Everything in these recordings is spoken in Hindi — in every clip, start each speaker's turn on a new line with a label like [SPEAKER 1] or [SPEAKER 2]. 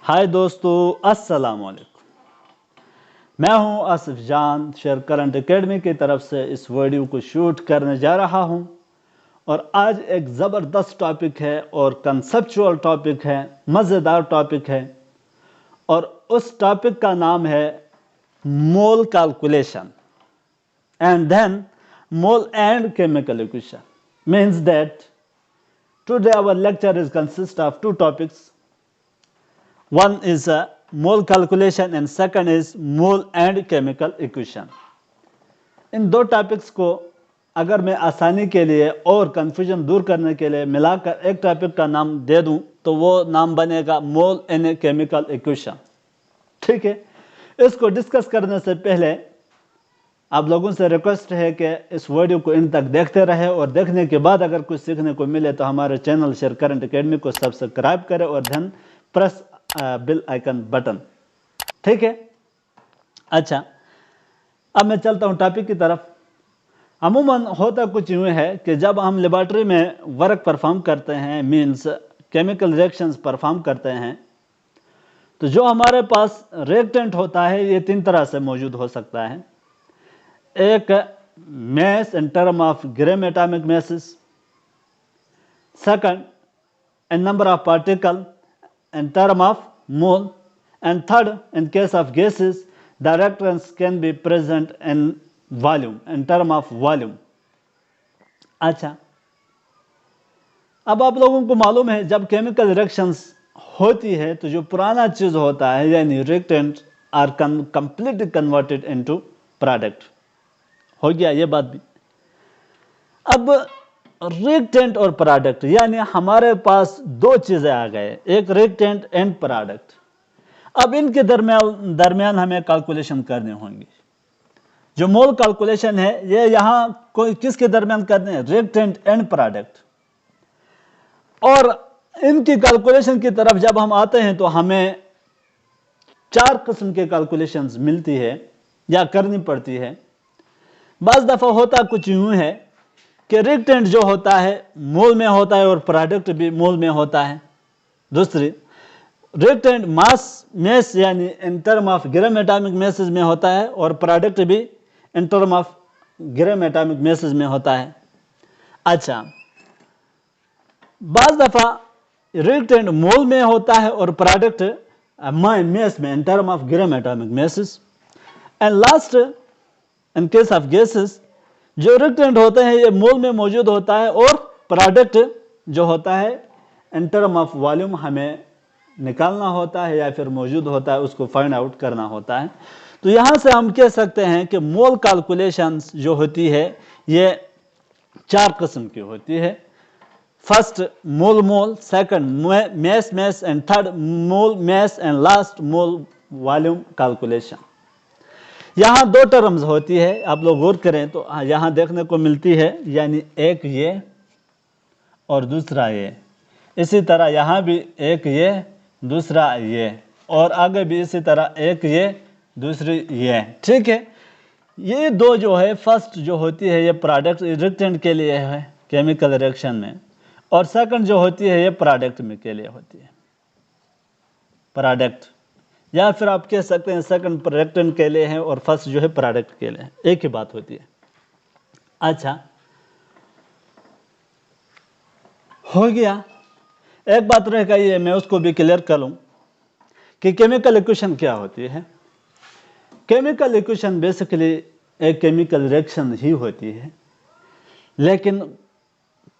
[SPEAKER 1] हाय दोस्तों, अस्सलाम वालेकुम। मैं हूं आसिफ जान। शेयर करंट एकेडमी की तरफ से इस वीडियो को शूट करने जा रहा हूं और आज एक ज़बरदस्त टॉपिक है और कंसेप्चुअल टॉपिक है, मज़ेदार टॉपिक है और उस टॉपिक का नाम है mole calculation and then mole and chemical equation. Means that today our lecture is consist of two topics. One is a mole calculation and second is mole and chemical equation. इन दो टॉपिक्स को अगर मैं आसानी के लिए और कंफ्यूजन दूर करने के लिए मिलाकर एक टॉपिक का नाम दे दूं तो वो नाम बनेगा मोल एंड केमिकल इक्वेशन. ठीक है, इसको डिस्कस करने से पहले आप लोगों से रिक्वेस्ट है कि इस वीडियो को इन तक देखते रहे और देखने के बाद अगर कुछ सीखने को मिले तो हमारे चैनल शेयर करंट एकेडमी को सब्सक्राइब करें और then press bell icon button. ठीक है, अच्छा, अब मैं चलता हूं टॉपिक की तरफ. अमूमन होता कुछ यूं है कि जब हम लेबोरेटरी में वर्क परफॉर्म करते हैं, मींस केमिकल रिएक्शंस परफॉर्म करते हैं, तो जो हमारे पास रिएक्टेंट होता है ये तीन तरह से मौजूद हो सकता है. एक mass in term of gram atomic masses, second in number of particle in term of mole, and third, in case of gases, the reactants can be present in volume, in term of volume. अच्छा, अब आप लोगों को मालूम है जब केमिकल रिएक्शंस होती है तो जो पुराना चीज होता है यानी reactant are completely converted into product. हो गया ये बात भी. अब रिएक्टेंट और प्रोडक्ट यानी हमारे पास दो चीजें आ गए, एक रिएक्टेंट एंड प्रोडक्ट. अब इनके दरमियान हमें कैलकुलेशन करने होंगे. जो मोल कैलकुलेशन है ये यहां कोई किसके दरमियान करने हैं, रिएक्टेंट एंड प्रोडक्ट. और इनकी कैलकुलेशन की तरफ जब हम आते हैं तो हमें चार किस्म के कैलकुलेशंस मिलती है या करनी पड़ती है. बाज दफा होता कुछ यूं है कि रिएक्टेंट जो होता है मोल में होता है और प्रोडक्ट भी मोल में होता है. दूसरी, रिएक्टेंट मैस यानी इन term of gram atomic message में होता है और प्रोडक्ट भी इन term of gram atomic message में होता है. अच्छा, बाज दफा रिएक्टेंट मोल में होता है और प्रोडक्ट मैस में इन term of gram atomic message. And last, in case of gases, जो रिएक्टेंट होते हैं ये मोल में मौजूद होता है और प्रोडक्ट जो होता है इन टर्म ऑफ वॉल्यूम हमें निकालना होता है या फिर मौजूद होता है, उसको फाइंड आउट करना होता है. तो यहां से हम कह सकते हैं कि मोल कैलकुलेशंस जो होती है ये चार किस्म की होती है. First mole, second mass and third mole mass and last mole volume calculation. यहाँ दो टर्म्स होती है, आप लोग गौर करें तो यहाँ देखने को मिलती है, यानी एक ये और दूसरा ये. इसी तरह यहाँ भी एक ये, दूसरा ये, और आगे भी इसी तरह एक ये, दूसरी ये. ठीक है, ये दो जो है फर्स्ट जो होती है ये प्रोडक्ट रिएक्टेंट के लिए है केमिकल रिएक्शन में, और सेकंड जो होती है ये प्रोडक्ट में के लिए होती है, प्रोडक्ट, या फिर आप कह सकते हैं सेकंड रिएक्टेंट के लिए है और फर्स्ट जो है प्रोडक्ट के लिए है, एक ही बात होती है. अच्छा, हो गया. एक बात रह गई है, मैं उसको भी क्लियर कर लूं कि केमिकल इक्वेशन क्या होती है. केमिकल इक्वेशन बेसिकली एक केमिकल रिएक्शन ही होती है, लेकिन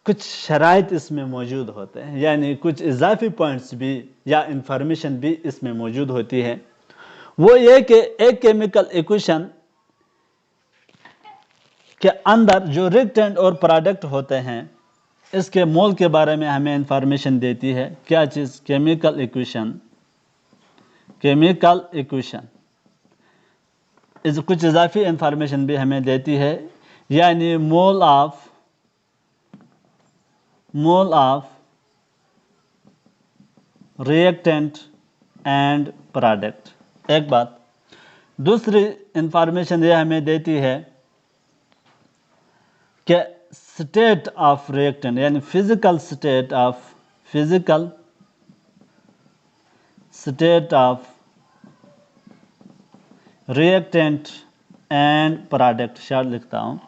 [SPEAKER 1] कुछ शराइत इसमें मौजूद होते हैं, यानी कुछ इजाफी पॉइंट्स भी या इंफॉर्मेशन भी इसमें मौजूद होती है. वो ये कि एक केमिकल इक्वेशन के अंदर जो रिएक्टेंट और प्रोडक्ट होते हैं इसके मोल के बारे में हमें इंफॉर्मेशन देती है. क्या चीज? Chemical equation. केमिकल इक्वेशन इस कुछ इजाफी इंफॉर्मेशन भी हमें देती है, यानी मोल ऑफ रिएक्टेंट एंड प्रोडक्ट, एक बात. दूसरी इंफॉर्मेशन ये हमें देती है कि स्टेट ऑफ रिएक्टेंट यानी physical state of reactant and product, short लिखता हूँ।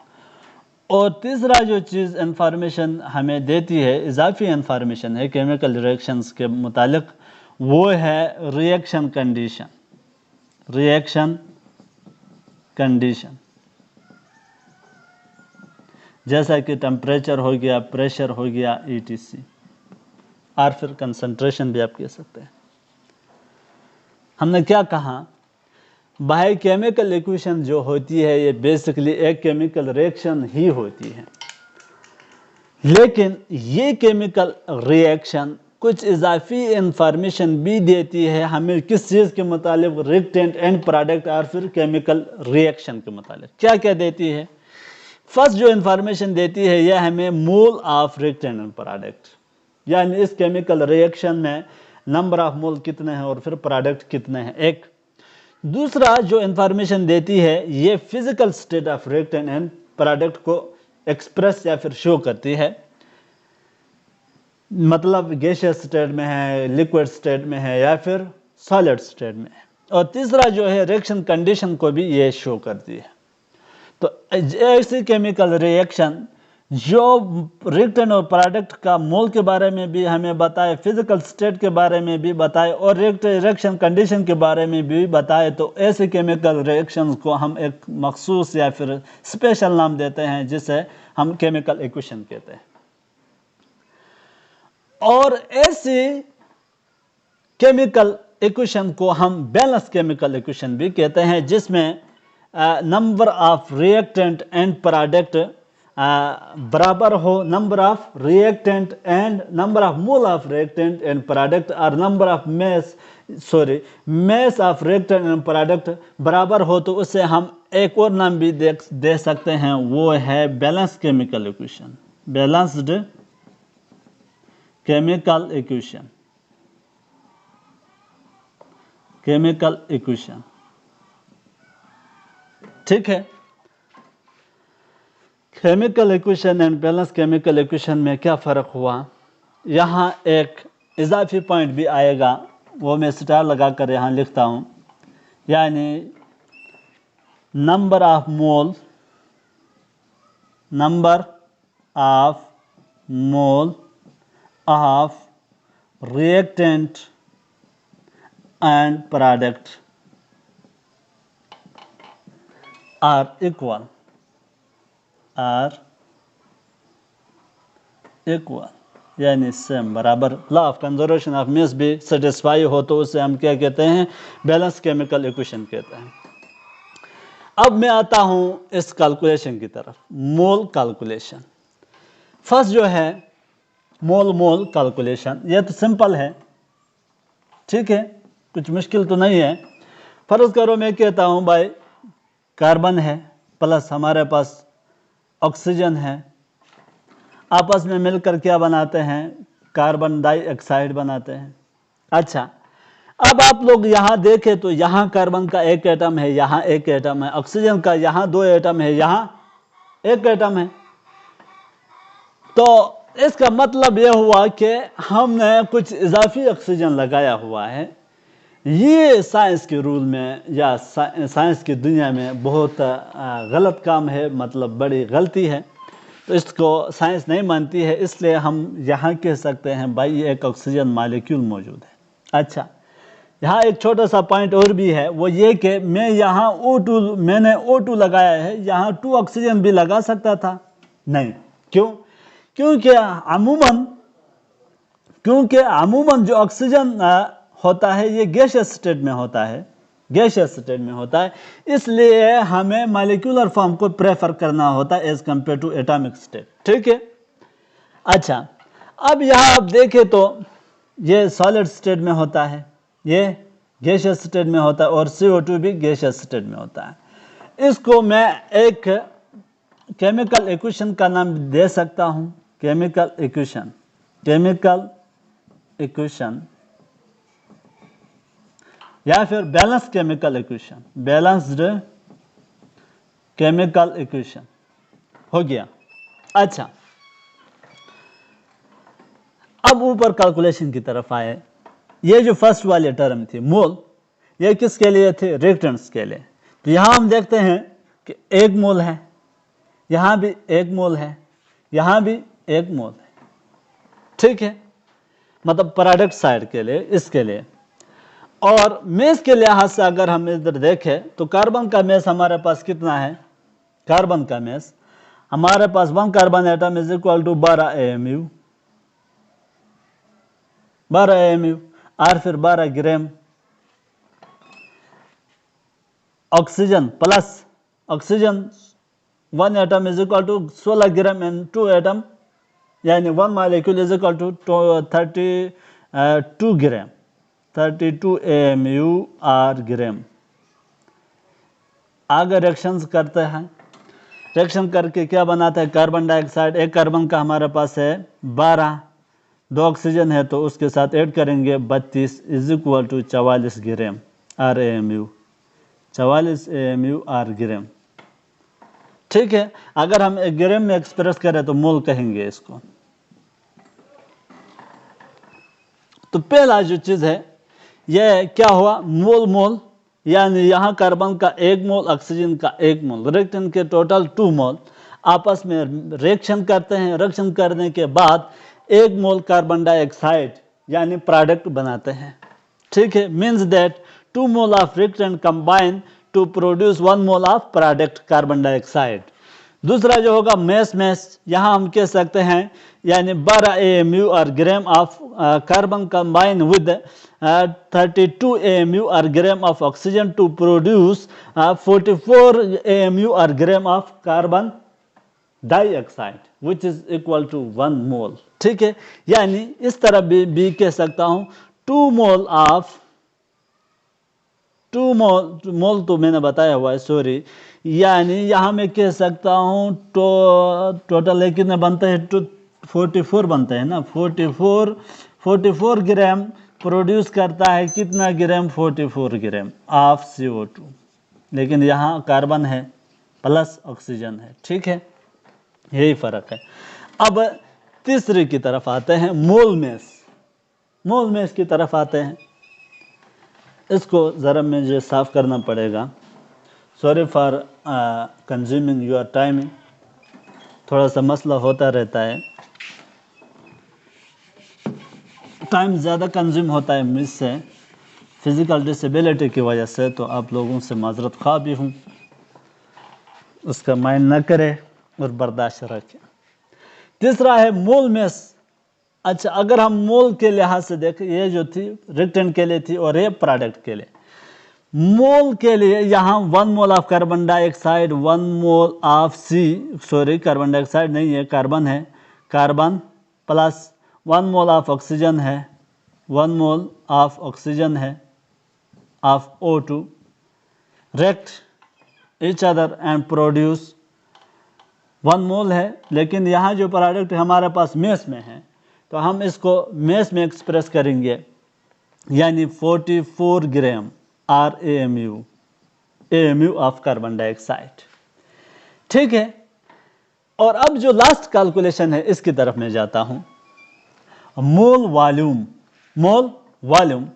[SPEAKER 1] और तीसरा जो चीज़ इंफॉर्मेशन हमें देती है, इजाफी इंफॉर्मेशन है केमिकल रिएक्शंस के मुतालिक, वो है रिएक्शन कंडीशन। रिएक्शन कंडीशन जैसा कि टेम्परेचर हो गया, प्रेशर हो गया, ETC, और फिर कंसंट्रेशन भी आप कह सकते हैं। हमने क्या कहा, बायोकेमिकल इक्वेशन जो होती है ये बेसिकली एक केमिकल रिएक्शन ही होती है, लेकिन ये केमिकल रिएक्शन कुछ इजाफी इंफॉर्मेशन भी देती है हमें, किस चीज़ के मुतालिक, रिएक्टेंट एंड प्रोडक्ट और फिर केमिकल रिएक्शन के मुतालिक। क्या क्या देती है? फर्स्ट जो इंफॉर्मेशन देती है यह हमें मोल ऑफ रिएक्टेंट एंड प्रोडक्ट, यानी इस केमिकल रिएक्शन में नंबर ऑफ मोल कितने हैं और फिर प्रोडक्ट कितने हैं, एक। दूसरा जो इंफॉर्मेशन देती है ये physical state of reactant and product को एक्सप्रेस या फिर शो करती है, मतलब गैसियस स्टेट में है, लिक्विड स्टेट में है या फिर सॉलिड स्टेट में है। और तीसरा जो है रिएक्शन कंडीशन को भी ये शो करती है। तो ऐसी केमिकल रिएक्शन जो रिएक्टेंट और प्रोडक्ट का मोल के बारे में भी हमें बताए, फिजिकल स्टेट के बारे में भी बताए और रिएक्शन कंडीशन के बारे में भी बताए, तो ऐसे केमिकल रिएक्शंस को हम एक मखसूस या फिर स्पेशल नाम देते हैं जिसे हम केमिकल इक्वेशन कहते हैं। और ऐसे केमिकल इक्वेशन को हम बैलेंस केमिकल इक्वेशन भी कहते हैं, जिसमें number of reactant and product बराबर हो number of reactant and number of mole of reactant and product, और number of mass of reactant and product बराबर हो, तो उसे हम एक और नाम भी दे सकते हैं, वो है balance chemical equation. Balanced chemical equation, chemical equation, ठीक है। Chemical equation and balance chemical equation में क्या फ़र्क हुआ, यहाँ एक इजाफी पॉइंट भी आएगा, वो मैं स्टार लगाकर यहाँ लिखता हूँ, यानी number of mole, number of mole of reactant and product are equal, यानी सेम, बराबर। Law of conservation of mass भी सेटिस्फाई हो तो उसे हम क्या कहते हैं, बैलेंस केमिकल इक्वेशन कहते हैं। अब मैं आता हूं इस कैलकुलेशन की तरफ, मोल कैलकुलेशन। फर्स्ट जो है मोल कैलकुलेशन, यह तो सिंपल है, ठीक है, कुछ मुश्किल तो नहीं है। फर्ज करो मैं कहता हूं भाई कार्बन है प्लस हमारे पास ऑक्सीजन है, आपस में मिलकर क्या बनाते हैं, कार्बन डाइऑक्साइड बनाते हैं। अच्छा, अब आप लोग यहाँ देखें तो यहाँ कार्बन का एक एटम है, यहाँ एक एटम है, ऑक्सीजन का यहाँ दो एटम है, यहाँ एक एटम है। तो इसका मतलब यह हुआ कि हमने कुछ इजाफी ऑक्सीजन लगाया हुआ है। ये साइंस के रूल में या साइंस की दुनिया में बहुत गलत काम है, मतलब बड़ी गलती है, तो इसको साइंस नहीं मानती है। इसलिए हम यहाँ कह सकते हैं भाई एक ऑक्सीजन मॉलिक्यूल मौजूद है। अच्छा, यहाँ एक छोटा सा पॉइंट और भी है, वो ये कि मैं यहाँ मैंने O2 लगाया है, यहाँ 2 ऑक्सीजन भी लगा सकता था, नहीं। क्यों? क्योंकि अमूमन जो ऑक्सीजन होता है ये गैसियस स्टेट में होता है, गैसियस स्टेट में होता है, इसलिए हमें मॉलिक्यूलर फॉर्म को प्रेफर करना होता है as compare to atomic state, ठीक है। अच्छा, अब यहाँ आप देखें तो ये सॉलिड स्टेट में होता है, ये गैसियस स्टेट में होता है, और CO2 भी गैसियस स्टेट में होता है। इसको मैं एक केमिकल इक्वेशन का नाम दे सकता हूँ, केमिकल इक्वेशन, केमिकल इक्वेशन या फिर balance chemical equation, balanced chemical equation हो गया। अच्छा, अब ऊपर कैलकुलेशन की तरफ आए ये जो फर्स्ट वाली टर्म थी मोल, ये किसके लिए थी? रिएक्टेंट्स के लिए। तो यहाँ हम देखते हैं कि 1 मोल है, यहाँ भी 1 मोल है, यहाँ भी 1 मोल है, ठीक है, मतलब प्रोडक्ट साइड के लिए, इसके लिए। और मेस के लिहाज से अगर हम इधर देखें तो कार्बन का मेस हमारे पास कितना है? कार्बन का मेस हमारे पास 1 carbon atom is equal to 12 AMU, 12 AMU और फिर 12 gram oxygen plus oxygen 1 atom is equal to 16 gram and 2 atom, यानी 1 molecule is equal to 32 gram, 32 AMU और ग्राम। आगे रिएक्शंस करते हैं, रिएक्शन करके क्या बनाता है? कार्बन डाइऑक्साइड, एक कार्बन का हमारे पास है 12, 2 ऑक्सीजन है तो उसके साथ ऐड करेंगे 32 इज इक्वल टू 44 ग्राम और AMU, 44 AMU और ग्राम, ठीक है। अगर हम ग्राम में एक्सप्रेस करें तो मोल कहेंगे इसको। तो पहला जो चीज है यह क्या हुआ? मोल मोल, यानी यहाँ कार्बन का 1 मोल, ऑक्सीजन का 1 मोल, रिएक्टेंट के टोटल 2 मोल आपस में रिएक्शन करते हैं। रिएक्शन करने के बाद 1 मोल कार्बन डाइऑक्साइड यानी प्रोडक्ट बनाते हैं, ठीक है। Means that 2 mole of reactant combine to produce 1 mole of product carbon dioxide. दूसरा जो होगा मेस मेस, यहाँ हम कह सकते हैं यानी 12 AMU और gram of carbon combine with 32 AMU और gram of oxygen to produce 44 AMU और gram of carbon dioxide which is equal to 1 mole, ठीक है। यानी इस तरह भी कह सकता हूं 2 मोल ऑफ 2 मोल तो मैंने बताया हुआ है, सॉरी, यानी यहाँ मैं कह सकता हूँ टोटल कितने बनते हैं? 44 बनते हैं ना, 44 ग्राम प्रोड्यूस करता है, कितना ग्राम? 44 ग्राम ऑफ CO2, लेकिन यहाँ कार्बन है प्लस ऑक्सीजन है, ठीक है, यही फर्क है। अब तीसरे की तरफ आते हैं, मोल मेस। मोल मेस की तरफ आते हैं, इसको ज़रा मुझे साफ करना पड़ेगा, sorry for consuming your time, थोड़ा सा मसला होता रहता है, टाइम ज़्यादा कंज्यूम होता है मुझसे फिज़िकल डिसेबिलिटी की वजह से, तो आप लोगों से माजरत खा भी हूँ, उसका माइंड न करें और बर्दाश्त रखें। तीसरा है मोल मेस। अच्छा, अगर हम मोल के लिहाज से देखें, ये जो थी रिएक्टेंट के लिए थी और ये प्रोडक्ट के लिए। मोल के लिए यहाँ 1 mole of carbon dioxide, 1 mole of carbon dioxide नहीं है, कार्बन है, carbon plus 1 mole of oxygen है, 1 मोल ऑफ ऑक्सीजन है of O2 react each other and produce 1 मोल है। लेकिन यहाँ जो प्रोडक्ट हमारे पास मेस में है तो हम इसको मेस में एक्सप्रेस करेंगे, यानी 44 ग्राम और AMU ऑफ कार्बन डाइऑक्साइड, ठीक है। और अब जो लास्ट कैलकुलेशन है इसकी तरफ मैं जाता हूं, मोल वॉल्यूम। मोल वॉल्यूम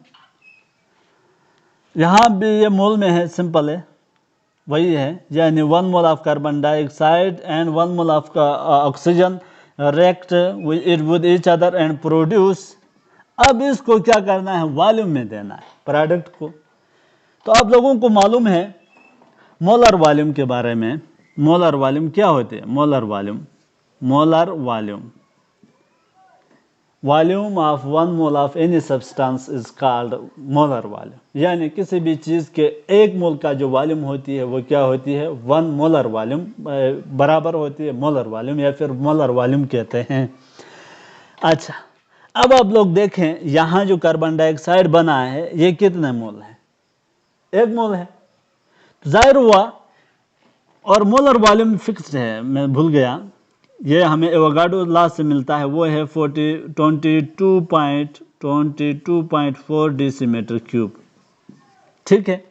[SPEAKER 1] यहां भी ये मोल में है, सिंपल है, वही है, यानी 1 mole of carbon dioxide and 1 mole of oxygen react with each other and produce। अब इसको क्या करना है? वॉल्यूम में देना है प्रोडक्ट को। तो आप लोगों को मालूम है मोलर वॉल्यूम के बारे में। मोलर वॉल्यूम क्या होती है? Molar volume volume of 1 mole of any substance is called molar volume, यानी किसी भी चीज़ के 1 मोल का जो वॉल्यूम होती है वो क्या होती है? 1 मोलर वॉल्यूम बराबर होती है मोलर वॉल्यूम, या फिर मोलर वॉल्यूम कहते हैं। अच्छा, अब आप लोग देखें यहाँ जो कार्बन डाइऑक्साइड बना है ये कितने मोल है? 1 मोल है, तो जाहिर हुआ। और मोलर वॉल्यूम फिक्स्ड है, मैं भूल गया, ये हमें एवोगाड्रो लॉ से मिलता है, वो है 22.4 डेसीमीटर क्यूब, ठीक है।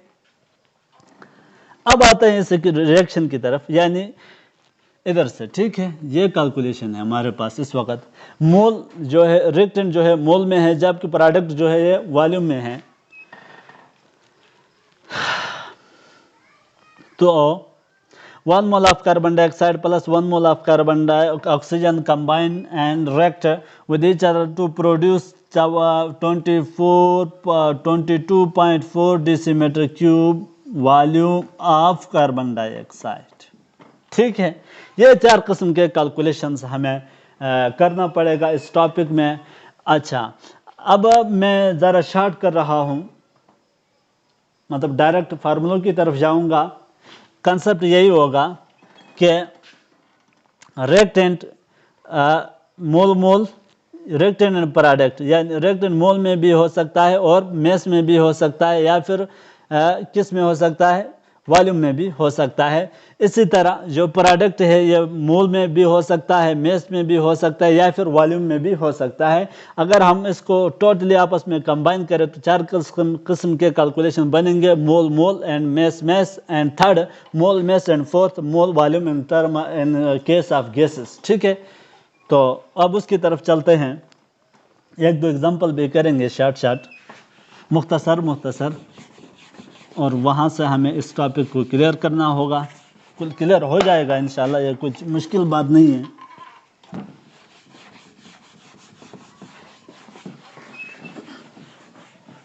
[SPEAKER 1] अब आते हैं इस रिएक्शन की तरफ, यानी इधर से, ठीक है। ये कैलकुलेशन है हमारे पास इस वक्त। मोल जो है, रिएक्टेंट जो है मोल में है, जबकि प्रोडक्ट जो है ये वॉल्यूम में है। तो 1 mole of carbon dioxide plus 1 mole of carbon oxygen combine and react with each other to produce 22.4 decimeter cube volume of carbon dioxide। ठीक है, ये 4 किस्म के कैलकुलेशंस हमें करना पड़ेगा इस टॉपिक में। अच्छा, अब मैं ज़रा शॉर्ट कर रहा हूँ, मतलब डायरेक्ट फार्मूलों की तरफ जाऊँगा। कंसेप्ट यही होगा कि reactant mole reactant and product, यानी रिएक्टेंट मोल में भी हो सकता है और मेस में भी हो सकता है, या फिर किस में हो सकता है, वॉल्यूम में भी हो सकता है। इसी तरह जो प्रोडक्ट है ये मोल में भी हो सकता है, मेस में भी हो सकता है, या फिर वॉल्यूम में भी हो सकता है। अगर हम इसको टोटली आपस में कंबाइन करें तो 4 किस्म के कैलकुलेशन बनेंगे, mole mole and mass mass and third mole mass and fourth mole volume in term in case of gases. ठीक है, तो अब उसकी तरफ चलते हैं, 1-2 एग्जाम्पल भी करेंगे शॉर्ट मुख्तसर, और वहाँ से हमें इस टॉपिक को क्लियर करना होगा। कुल क्लियर हो जाएगा इंशाल्लाह, ये कुछ मुश्किल बात नहीं है।